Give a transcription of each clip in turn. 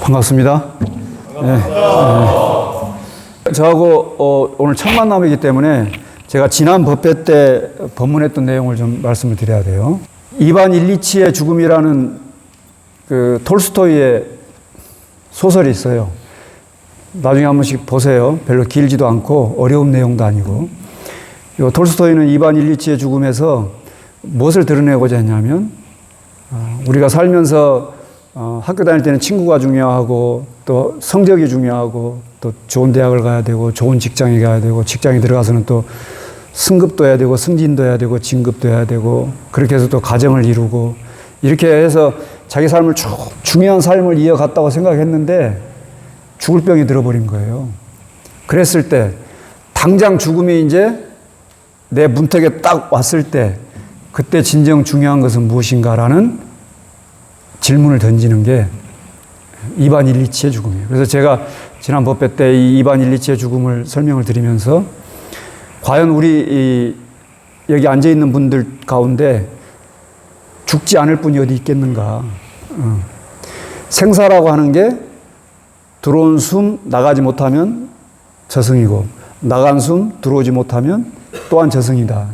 반갑습니다. 네. 저하고 오늘 첫 만남이기 때문에 제가 지난 법회 때 법문했던 내용을 좀 말씀을 드려야 돼요. 이반 일리치의 죽음이라는 그 톨스토이의 소설이 있어요. 나중에 한 번씩 보세요. 별로 길지도 않고 어려운 내용도 아니고. 이 톨스토이는 이반 일리치의 죽음에서 무엇을 드러내고자 했냐면 우리가 살면서 학교 다닐 때는 친구가 중요하고 또 성적이 중요하고 또 좋은 대학을 가야 되고 좋은 직장에 가야 되고 직장에 들어가서는 또 승급도 해야 되고 승진도 해야 되고 진급도 해야 되고 그렇게 해서 또 가정을 이루고 이렇게 해서 자기 삶을 쭉 중요한 삶을 이어갔다고 생각했는데 죽을 병이 들어버린 거예요. 그랬을 때 당장 죽음이 이제 내 문턱에 딱 왔을 때 그때 진정 중요한 것은 무엇인가라는 질문을 던지는 게 이반 일리치의 죽음이에요. 그래서 제가 지난 법회 때 이 이반 일리치의 죽음을 설명을 드리면서 과연 우리 여기 앉아 있는 분들 가운데 죽지 않을 분이 어디 있겠는가? 생사라고 하는 게 들어온 숨 나가지 못하면 저승이고 나간 숨 들어오지 못하면 또한 저승이다.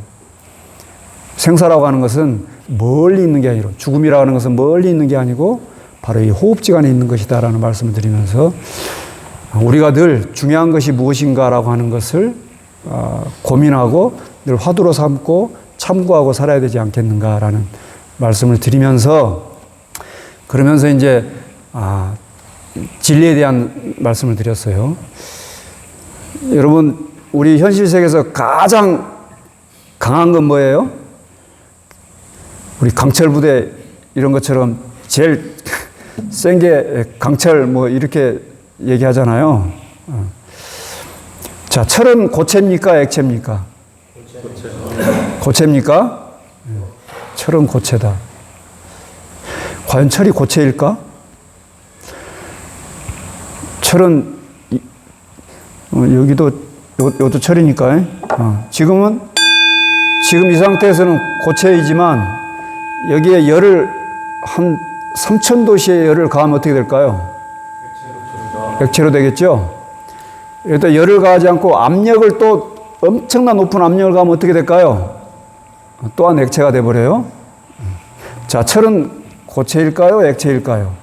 생사라고 하는 것은 멀리 있는 게 아니라 죽음이라고 하는 것은 멀리 있는 게 아니고 바로 이 호흡지간에 있는 것이다라는 말씀을 드리면서 우리가 늘 중요한 것이 무엇인가라고 하는 것을 고민하고 늘 화두로 삼고 참고하고 살아야 되지 않겠는가라는 말씀을 드리면서 그러면서 이제 진리에 대한 말씀을 드렸어요. 여러분 우리 현실 세계에서 가장 강한 건 뭐예요? 우리 강철 부대 이런 것처럼 제일 센 게 강철 뭐 이렇게 얘기하잖아요. 자, 철은 고체입니까? 액체입니까? 고체입니까? 철은 고체다. 과연 철이 고체일까? 철은 여기도 이것도 철이니까. 지금 이 상태에서는 고체이지만 여기에 열을 한 3000도씨의 열을 가하면 어떻게 될까요? 액체로 되겠죠? 여기다 열을 가하지 않고 압력을 또 엄청난 높은 압력을 가하면 어떻게 될까요? 또한 액체가 돼버려요. 자, 철은 고체일까요? 액체일까요?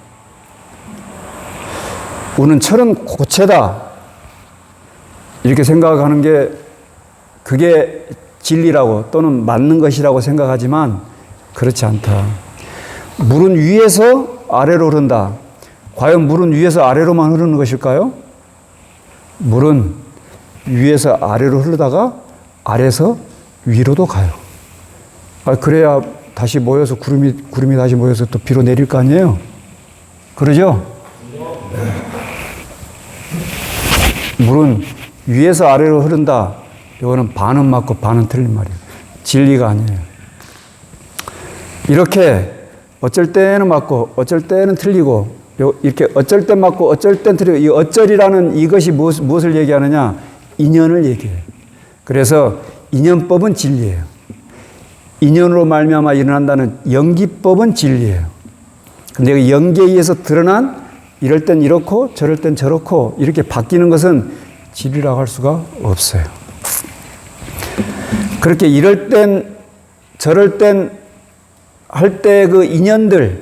우리는 철은 고체다. 이렇게 생각하는 게 그게 진리라고 또는 맞는 것이라고 생각하지만 그렇지 않다. 물은 위에서 아래로 흐른다. 과연 물은 위에서 아래로만 흐르는 것일까요? 물은 위에서 아래로 흐르다가 아래에서 위로도 가요. 그래야 다시 모여서 구름이 다시 모여서 또 비로 내릴 거 아니에요? 그러죠? 물은 위에서 아래로 흐른다. 이거는 반은 맞고 반은 틀린 말이에요. 진리가 아니에요. 이렇게 어쩔 때는 맞고 어쩔 때는 틀리고 이렇게 어쩔 땐 맞고 어쩔 땐 틀리고 이 어쩔이라는 이것이 무엇을 얘기하느냐? 인연을 얘기해요. 그래서 인연법은 진리예요. 인연으로 말미암아 일어난다는 연기법은 진리예요. 근데 그 연기에 의해서 드러난 이럴 땐 이렇고 저럴 땐 저렇고 이렇게 바뀌는 것은 진리라고 할 수가 없어요. 그렇게 이럴 땐 저럴 땐 할 때 그 인연들에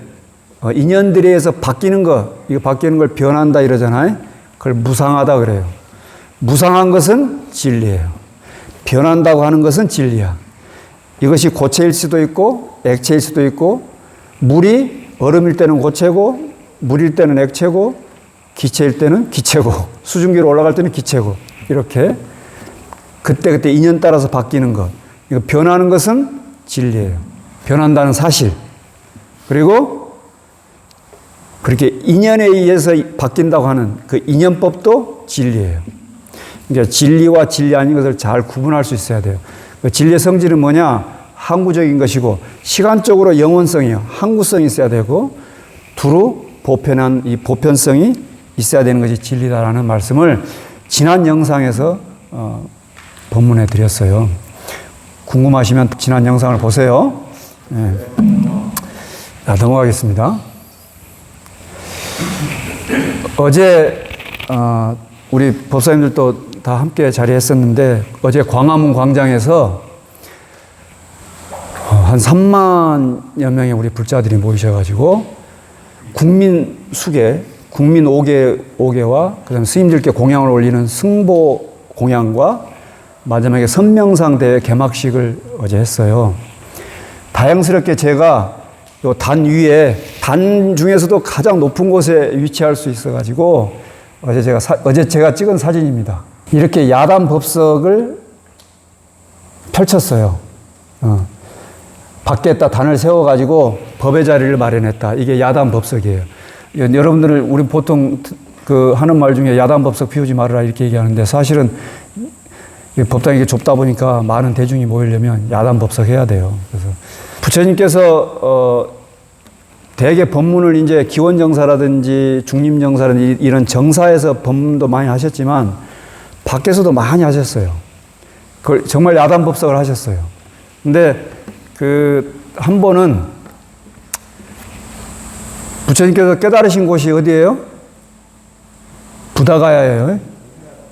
의해서 바뀌는 이거 바뀌는 걸 변한다 이러잖아요. 그걸 무상하다 그래요. 무상한 것은 진리예요. 변한다고 하는 것은 진리야. 이것이 고체일 수도 있고 액체일 수도 있고 물이 얼음일 때는 고체고 물일 때는 액체고 기체일 때는 기체고 수증기로 올라갈 때는 기체고 이렇게 그때 인연 따라서 바뀌는 것. 이거 변하는 것은 진리예요. 변한다는 사실. 그리고 그렇게 인연에 의해서 바뀐다고 하는 그 인연법도 진리예요. 그러니까 진리와 진리 아닌 것을 잘 구분할 수 있어야 돼요. 그 진리의 성질은 뭐냐? 항구적인 것이고 시간적으로 영원성이요. 항구성이 있어야 되고 두루 보편한 이 보편성이 있어야 되는 것이 진리다라는 말씀을 지난 영상에서 법문해 드렸어요. 궁금하시면 지난 영상을 보세요. 네. 자, 넘어가겠습니다. 어제 우리 법사님들도 다 함께 자리했었는데 어제 광화문 광장에서 한 3만여 명의 우리 불자들이 모이셔가지고 국민 수계, 국민 5개와 그다음 스님들께 공양을 올리는 승보 공양과 마지막에 선명상 대회 개막식을 어제 했어요. 다행스럽게 제가 요 단 위에, 단 중에서도 가장 높은 곳에 위치할 수 있어가지고 어제 제가 찍은 사진입니다. 이렇게 야단 법석을 펼쳤어요. 밖에다 단을 세워가지고 법의 자리를 마련했다. 이게 야단 법석이에요. 여러분들 우리 보통 하는 말 중에 야단 법석 피우지 말아라 이렇게 얘기하는데 사실은 법당이 이게 좁다 보니까 많은 대중이 모이려면 야단 법석 해야 돼요. 그래서 부처님께서 대개 법문을 이제 기원정사라든지 중림정사라든지 이런 정사에서 법문도 많이 하셨지만 밖에서도 많이 하셨어요. 그걸 정말 야단 법석을 하셨어요. 근데 한 번은 부처님께서 깨달으신 곳이 어디예요? 부다가야예요.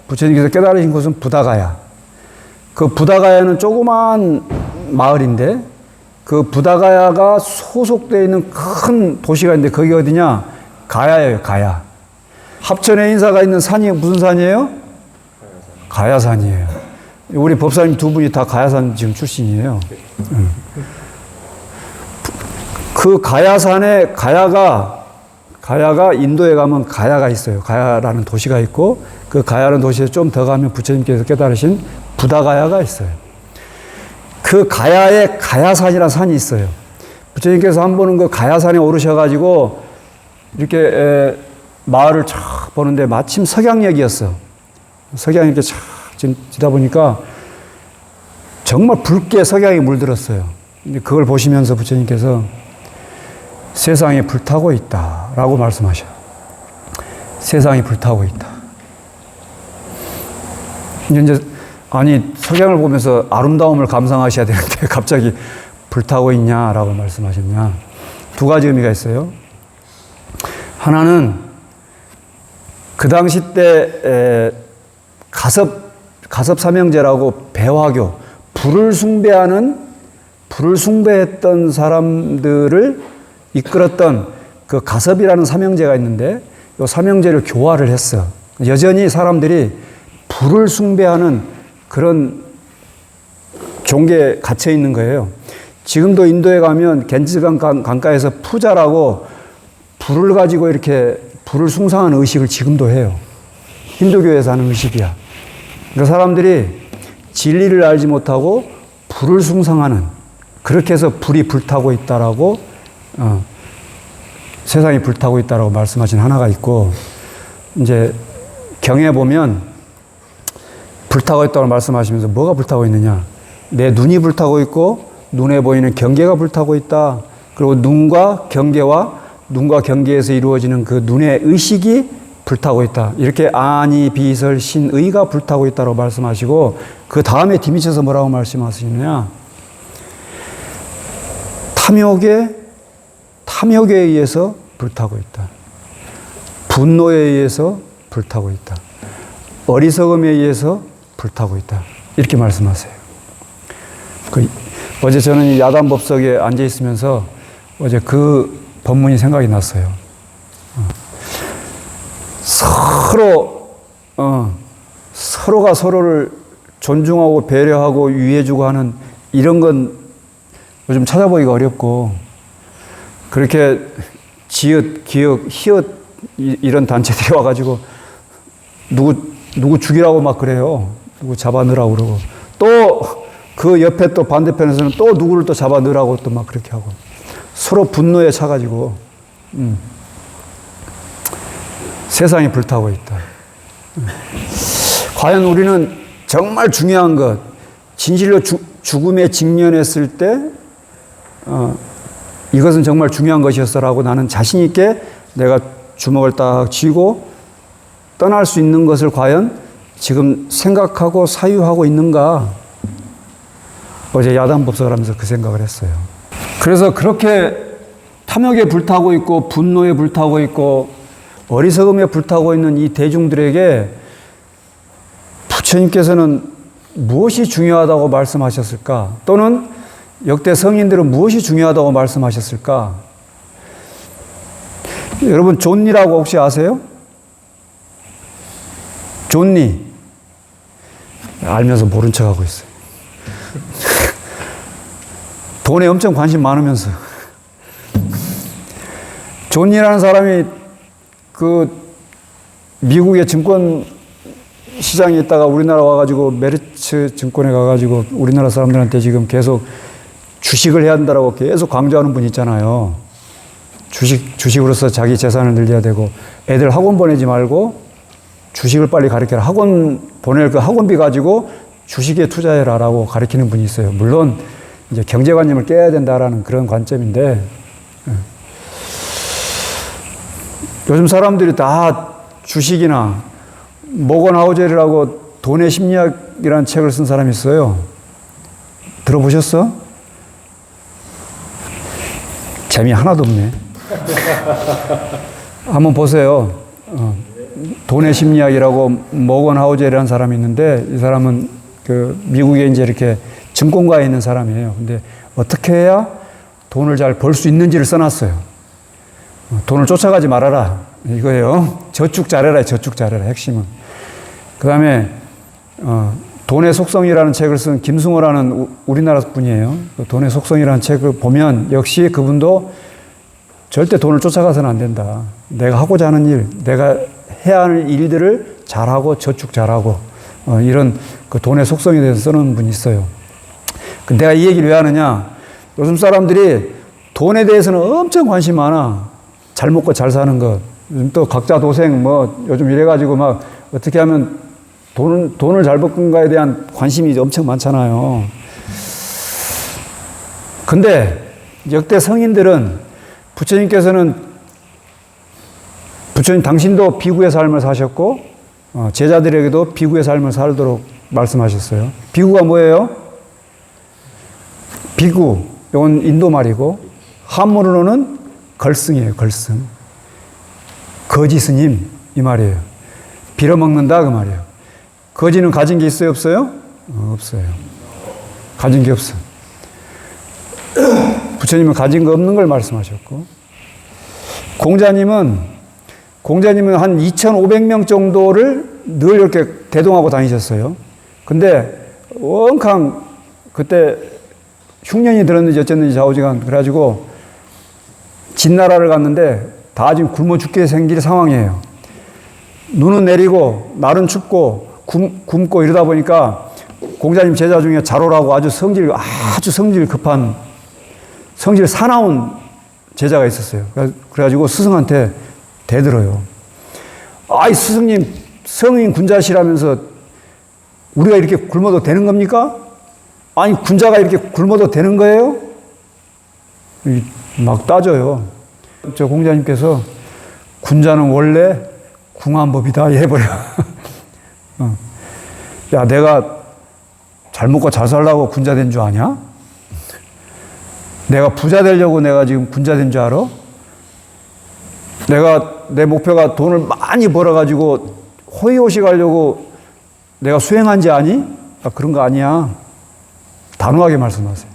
부처님께서 깨달으신 곳은 부다가야. 그 부다가야는 조그만 마을인데 그 부다가야가 소속되어 있는 큰 도시가 있는데 거기 어디냐? 가야예요, 가야. 합천에 인사가 있는 산이 무슨 산이에요? 가야산이에요. 우리 법사님 두 분이 다 가야산 지금 출신이에요. 그 가야산에 가야가 인도에 가면 가야가 있어요. 가야라는 도시가 있고 그 가야라는 도시에서 좀 더 가면 부처님께서 깨달으신 부다가야가 있어요. 그 가야에 가야산이라는 산이 있어요. 부처님께서 한 번은 그 가야산에 오르셔가지고 이렇게 마을을 쫙 보는데 마침 석양역이었어. 석양이 이렇게 쫙 지다 보니까 정말 붉게 석양이 물들었어요. 근데 그걸 보시면서 부처님께서 세상에 불타고 있다라고 말씀하셔요. 세상이 불타고 있다. 이제 석양을 보면서 아름다움을 감상하셔야 되는데 갑자기 불타고 있냐라고 말씀하셨냐. 두 가지 의미가 있어요. 하나는 그 당시 때 가섭삼형제라고 배화교, 불을 숭배했던 사람들을 이끌었던 그 가섭이라는 삼형제가 있는데 이 삼형제를 교화를 했어. 여전히 사람들이 불을 숭배하는 그런 종교에 갇혀 있는 거예요. 지금도 인도에 가면 겐지강 강가에서 푸자라고 불을 가지고 이렇게 불을 숭상하는 의식을 지금도 해요. 힌두교에서 하는 의식이야. 그러니까 사람들이 진리를 알지 못하고 불을 숭상하는, 그렇게 해서 불이 불타고 있다라고 세상이 불타고 있다라고 말씀하신 하나가 있고, 이제 경에 보면 불타고 있다고 말씀하시면서 뭐가 불타고 있느냐? 내 눈이 불타고 있고 눈에 보이는 경계가 불타고 있다. 그리고 눈과 경계에서 이루어지는 그 눈의 의식이 불타고 있다. 이렇게 아니 비설 신의가 불타고 있다고 말씀하시고 그 다음에 뒤미쳐서 뭐라고 말씀하시느냐? 탐욕에 의해서 불타고 있다. 분노에 의해서 불타고 있다. 어리석음에 의해서 불타고 있다. 이렇게 말씀하세요. 어제 저는 이 야단 법석에 앉아 있으면서 어제 그 법문이 생각이 났어요. 서로가 서로를 존중하고 배려하고 위해주고 하는 이런 건 요즘 찾아보기가 어렵고, 그렇게 지읒, 기읒, 히읗 이런 단체들이 와가지고 누구 죽이라고 막 그래요. 누구 잡아 넣으라고 그러고, 또 그 옆에 또 반대편에서는 또 누구를 또 잡아 넣으라고 또 막 그렇게 하고, 서로 분노에 차가지고 세상이 불타고 있다. 과연 우리는 정말 중요한 것, 진실로 죽음에 직면했을 때 이것은 정말 중요한 것이었어라고 나는 자신 있게 내가 주먹을 딱 쥐고 떠날 수 있는 것을 과연 지금 생각하고 사유하고 있는가? 어제 야단 법석을 하면서 그 생각을 했어요. 그래서 그렇게 탐욕에 불타고 있고 분노에 불타고 있고 어리석음에 불타고 있는 이 대중들에게 부처님께서는 무엇이 중요하다고 말씀하셨을까? 또는 역대 성인들은 무엇이 중요하다고 말씀하셨을까? 여러분, 존리라고 혹시 아세요? 존리. 알면서 모른 척하고 있어요. 돈에 엄청 관심 많으면서. 존리라는 사람이 미국의 증권 시장에 있다가 우리나라 와가지고 메리츠 증권에 가가지고 우리나라 사람들한테 지금 계속 주식을 해야 한다라고 계속 강조하는 분 있잖아요. 주식으로서 자기 재산을 늘려야 되고, 애들 학원 보내지 말고 주식을 빨리 가르쳐라. 학원 보낼 그 학원비 가지고 주식에 투자해라라고 가르치는 분이 있어요. 물론 이제 경제관념을 깨야 된다라는 그런 관점인데, 요즘 사람들이 다 주식이나 모건 하우젤이라고 돈의 심리학이라는 책을 쓴 사람이 있어요. 들어보셨어? 재미 하나도 없네. 한번 보세요. 돈의 심리학이라고 모건 하우젤이라는 사람이 있는데, 이 사람은 미국에 이제 이렇게 증권가에 있는 사람이에요. 근데 어떻게 해야 돈을 잘 벌 수 있는지를 써놨어요. 돈을 쫓아가지 말아라. 이거예요. 저축 잘해라. 저축 잘해라. 핵심은. 그 다음에, 돈의 속성이라는 책을 쓴 김승호라는 우리나라 분이에요. 돈의 속성이라는 책을 보면 역시 그분도 절대 돈을 쫓아가서는 안 된다. 내가 하고자 하는 일, 내가 해야 하는 일들을 잘하고 저축 잘하고, 이런 그 돈의 속성에 대해서 쓰는 분이 있어요. 내가 이 얘기를 왜 하느냐. 요즘 사람들이 돈에 대해서는 엄청 관심 많아. 잘 먹고 잘 사는 것. 요즘 또 각자 도생 요즘 이래가지고 막 어떻게 하면 돈을 잘 벌건가에 대한 관심이 엄청 많잖아요. 근데 역대 성인들은 부처님 당신도 비구의 삶을 사셨고, 제자들에게도 비구의 삶을 살도록 말씀하셨어요. 비구가 뭐예요? 비구. 이건 인도 말이고, 한문으로는 걸승이에요, 걸승. 거지 스님, 이 말이에요. 빌어먹는다, 그 말이에요. 거지는 가진 게 있어요, 없어요? 없어요. 가진 게 없어. 부처님은 가진 거 없는 걸 말씀하셨고, 공자님은 한 2,500명 정도를 늘 이렇게 대동하고 다니셨어요. 근데 엉캉 그때 흉년이 들었는지 어쨌는지 좌우지간 그래가지고 진나라를 갔는데 다 지금 굶어 죽게 생길 상황이에요. 눈은 내리고 날은 춥고 굶고 이러다 보니까 공자님 제자 중에 자로라고 아주 성질 급한 성질 사나운 제자가 있었어요. 그래가지고 스승한테 대들어요. 아이 스승님 성인 군자시라면서 우리가 이렇게 굶어도 되는 겁니까? 아니 군자가 이렇게 굶어도 되는 거예요? 막 따져요. 저 공자님께서 군자는 원래 궁한법이다 해버려. 야 내가 잘 먹고 잘 살라고 군자 된 줄 아냐? 내가 부자 되려고 내가 지금 군자 된 줄 알아? 내 목표가 돈을 많이 벌어가지고 호의호식 하려고 내가 수행한지 아니? 그런 거 아니야. 단호하게 말씀하세요.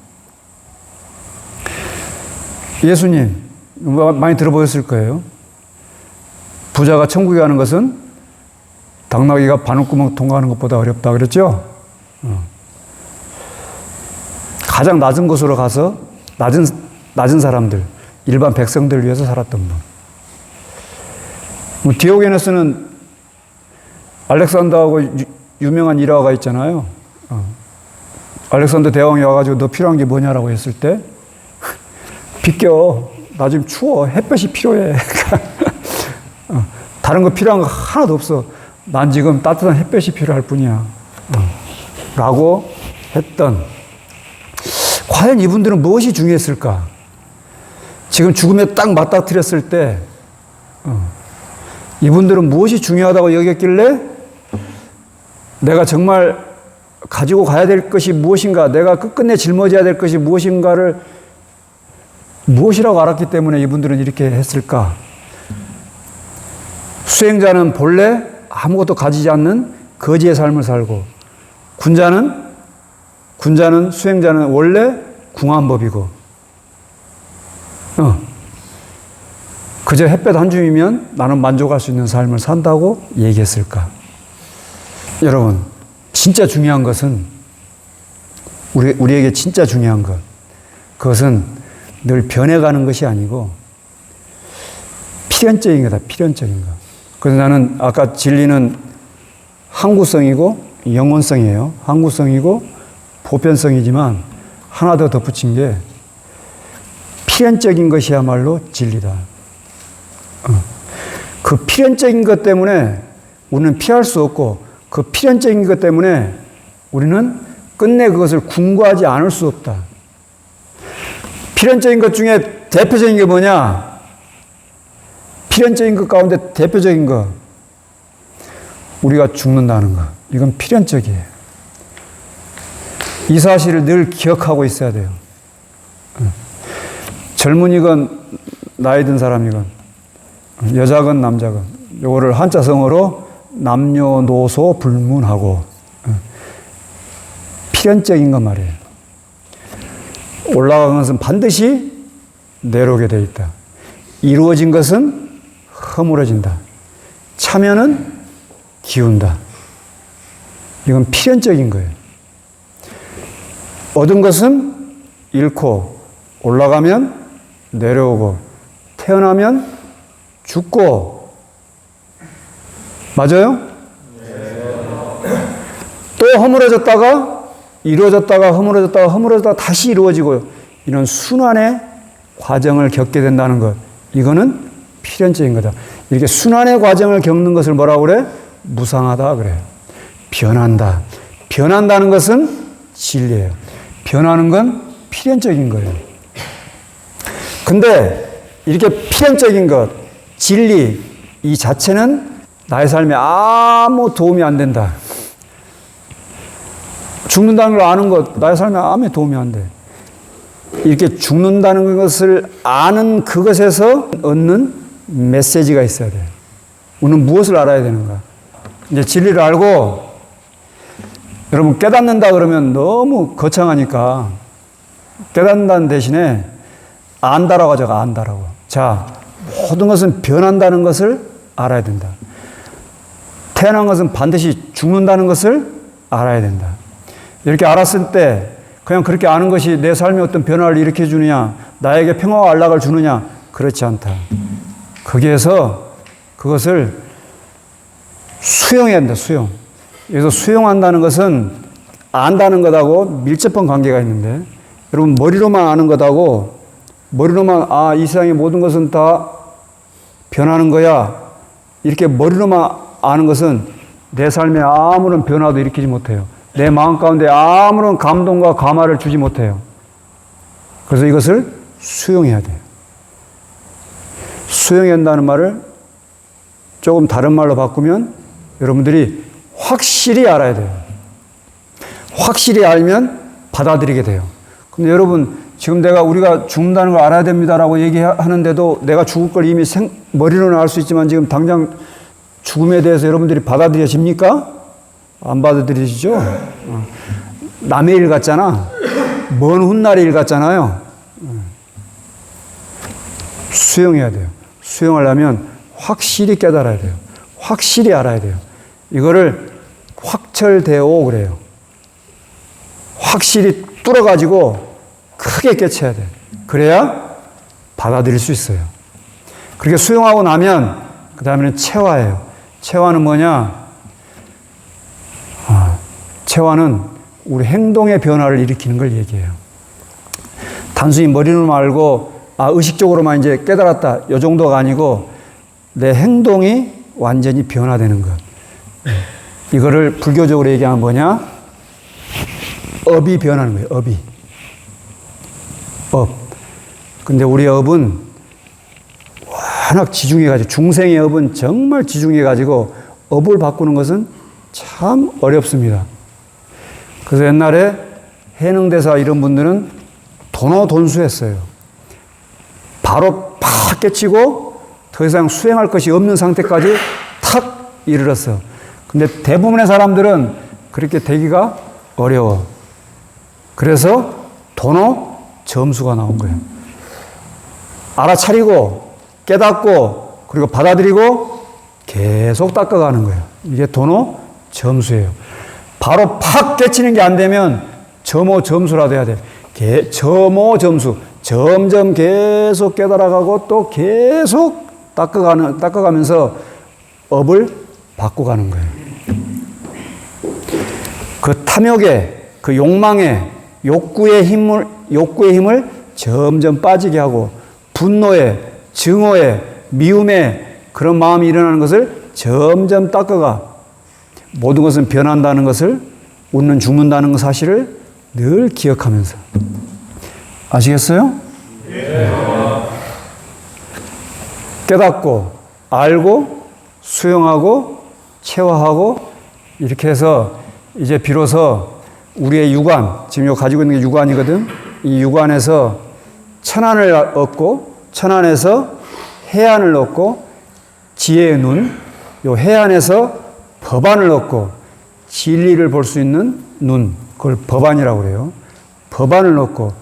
예수님, 많이 들어보셨을 거예요. 부자가 천국에 가는 것은 당나귀가 바늘구멍 통과하는 것보다 어렵다 그랬죠? 가장 낮은 곳으로 가서 낮은 사람들, 일반 백성들을 위해서 살았던 분. 디오게네스는 알렉산더하고 유명한 일화가 있잖아요. 알렉산더 대왕이 와가지고 너 필요한 게 뭐냐라고 했을 때 비껴. 나 지금 추워. 햇볕이 필요해. 다른 거 필요한 거 하나도 없어. 난 지금 따뜻한 햇볕이 필요할 뿐이야. 라고 했던. 과연 이분들은 무엇이 중요했을까? 지금 죽음에 딱 맞닥뜨렸을 때 이분들은 무엇이 중요하다고 여겼길래 내가 정말 가지고 가야 될 것이 무엇인가, 내가 끝끝내 짊어져야 될 것이 무엇인가를 무엇이라고 알았기 때문에 이분들은 이렇게 했을까? 수행자는 본래 아무것도 가지지 않는 거지의 삶을 살고, 수행자는 원래 궁한법이고, 그저 햇볕 한 줌이면 나는 만족할 수 있는 삶을 산다고 얘기했을까? 여러분, 진짜 중요한 것은, 우리에게 진짜 중요한 것, 그것은 늘 변해가는 것이 아니고 필연적인 거다, 필연적인 거. 그래서 나는 아까 진리는 항구성이고 영원성이에요. 항구성이고 보편성이지만 하나 더 덧붙인 게 필연적인 것이야말로 진리다. 그 필연적인 것 때문에 우리는 피할 수 없고, 그 필연적인 것 때문에 우리는 끝내 그것을 궁구하지 않을 수 없다. 필연적인 것 중에 대표적인 게 뭐냐? 필연적인 것 가운데 대표적인 거, 우리가 죽는다는 거. 이건 필연적이에요. 이 사실을 늘 기억하고 있어야 돼요. 젊은이건 나이 든 사람이건 여자건 남자건 요거를 한자성어로 남녀노소 불문하고 필연적인 것 말이에요. 올라간 것은 반드시 내려오게 되어 있다. 이루어진 것은 허물어진다. 차면은 기운다. 이건 필연적인 거예요. 얻은 것은 잃고, 올라가면 내려오고, 태어나면 죽고. 맞아요? 또 허물어졌다가 이루어졌다가 허물어졌다가 다시 이루어지고, 이런 순환의 과정을 겪게 된다는 것, 이거는 필연적인 거다. 이렇게 순환의 과정을 겪는 것을 뭐라고 그래? 무상하다 그래요. 변한다. 변한다는 것은 진리예요. 변하는 건 필연적인 거예요. 근데 이렇게 필연적인 것, 진리 이 자체는 나의 삶에 아무 도움이 안 된다. 죽는다는 걸 아는 것, 나의 삶에 아무 도움이 안 돼. 이렇게 죽는다는 것을 아는 그것에서 얻는 메시지가 있어야 돼. 우리는 무엇을 알아야 되는가? 이제 진리를 알고, 여러분 깨닫는다 그러면 너무 거창하니까 깨닫는다는 대신에 안다라고 하죠. 안다라고. 자, 모든 것은 변한다는 것을 알아야 된다. 태어난 것은 반드시 죽는다는 것을 알아야 된다. 이렇게 알았을 때 그냥 그렇게 아는 것이 내 삶에 어떤 변화를 일으켜 주느냐, 나에게 평화와 안락을 주느냐, 그렇지 않다. 거기에서 그것을 수용해야 한다. 수용. 여기서 수용한다는 것은 안다는 것하고 밀접한 관계가 있는데, 여러분 머리로만 아는 것하고, 머리로만 이 세상의 모든 것은 다 변하는 거야, 이렇게 머리로만 아는 것은 내 삶에 아무런 변화도 일으키지 못해요. 내 마음 가운데 아무런 감동과 감화를 주지 못해요. 그래서 이것을 수용해야 돼요. 수용해야 한다는 말을 조금 다른 말로 바꾸면 여러분들이 확실히 알아야 돼요. 확실히 알면 받아들이게 돼요. 근데 여러분, 지금 우리가 죽는다는 걸 알아야 됩니다라고 얘기하는데도 내가 죽을 걸 이미 머리로는 알 수 있지만 지금 당장 죽음에 대해서 여러분들이 받아들여집니까? 안 받아들이시죠? 남의 일 같잖아. 먼 훗날의 일 같잖아요. 수용해야 돼요. 수용하려면 확실히 깨달아야 돼요. 확실히 알아야 돼요. 이거를 확철대오 그래요. 확실히 뚫어가지고 크게 깨쳐야 돼. 그래야 받아들일 수 있어요. 그렇게 수용하고 나면 그 다음에는 체화예요. 체화는 뭐냐? 체화는 우리 행동의 변화를 일으키는 걸 얘기해요. 단순히 머리로만 알고 의식적으로만 이제 깨달았다, 이 정도가 아니고 내 행동이 완전히 변화되는 것. 이거를 불교적으로 얘기하면 뭐냐? 업이 변하는 거예요. 업이. 업. 근데 우리 업은 워낙 지중해가지고, 중생의 업은 정말 지중해가지고 업을 바꾸는 것은 참 어렵습니다. 그래서 옛날에 해능대사 이런 분들은 돈수했어요. 바로 팍 깨치고 더 이상 수행할 것이 없는 상태까지 탁 이르렀어. 근데 대부분의 사람들은 그렇게 되기가 어려워. 그래서 도노 점수가 나온 거예요. 알아차리고 깨닫고 그리고 받아들이고 계속 닦아가는 거예요. 이게 도노 점수예요. 바로 팍 깨치는 게 안 되면 점오 점수라도 해야 돼. 점오 점수. 점점 계속 깨달아가고 또 계속 닦아가면서 업을 바꿔가는 거예요. 그 탐욕에, 그 욕망에, 욕구의 힘을 점점 빠지게 하고 분노에, 증오에, 미움에 그런 마음이 일어나는 것을 점점 닦아가. 모든 것은 변한다는 것을, 웃는 죽는다는 사실을 늘 기억하면서. 아시겠어요? 네. 깨닫고, 알고, 수용하고, 체화하고, 이렇게 해서 이제 비로소 우리의 육안, 지금 가지고 있는 게 육안이거든. 이 육안에서 천안을 얻고, 천안에서 해안을 얻고, 지혜의 눈, 요 해안에서 법안을 얻고, 진리를 볼 수 있는 눈, 그걸 법안이라고 그래요. 법안을 얻고,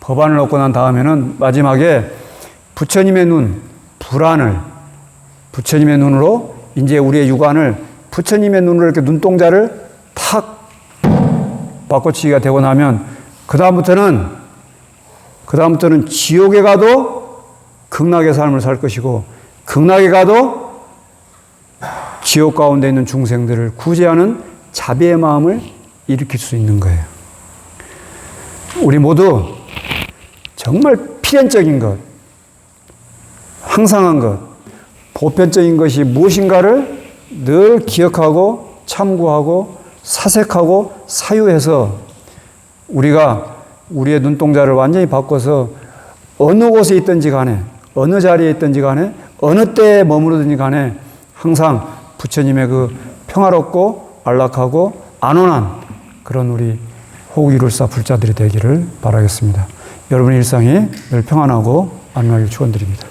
법안을 얻고 난 다음에는 마지막에 부처님의 눈, 불안을, 부처님의 눈으로 이제 우리의 육안을 부처님의 눈으로 이렇게 눈동자를 탁 바꿔치기가 되고 나면 그다음부터는 지옥에 가도 극락의 삶을 살 것이고 극락에 가도 지옥 가운데 있는 중생들을 구제하는 자비의 마음을 일으킬 수 있는 거예요. 우리 모두 정말 필연적인 것, 항상한 것, 보편적인 것이 무엇인가를 늘 기억하고 참고하고 사색하고 사유해서 우리가 우리의 눈동자를 완전히 바꿔서 어느 곳에 있든지 간에 어느 자리에 있든지 간에 어느 때에 머무르든지 간에 항상 부처님의 그 평화롭고 안락하고 안온한 그런 우리 호국이룰사 불자들이 되기를 바라겠습니다. 여러분의 일상이 늘 평안하고 안락하길 축원드립니다.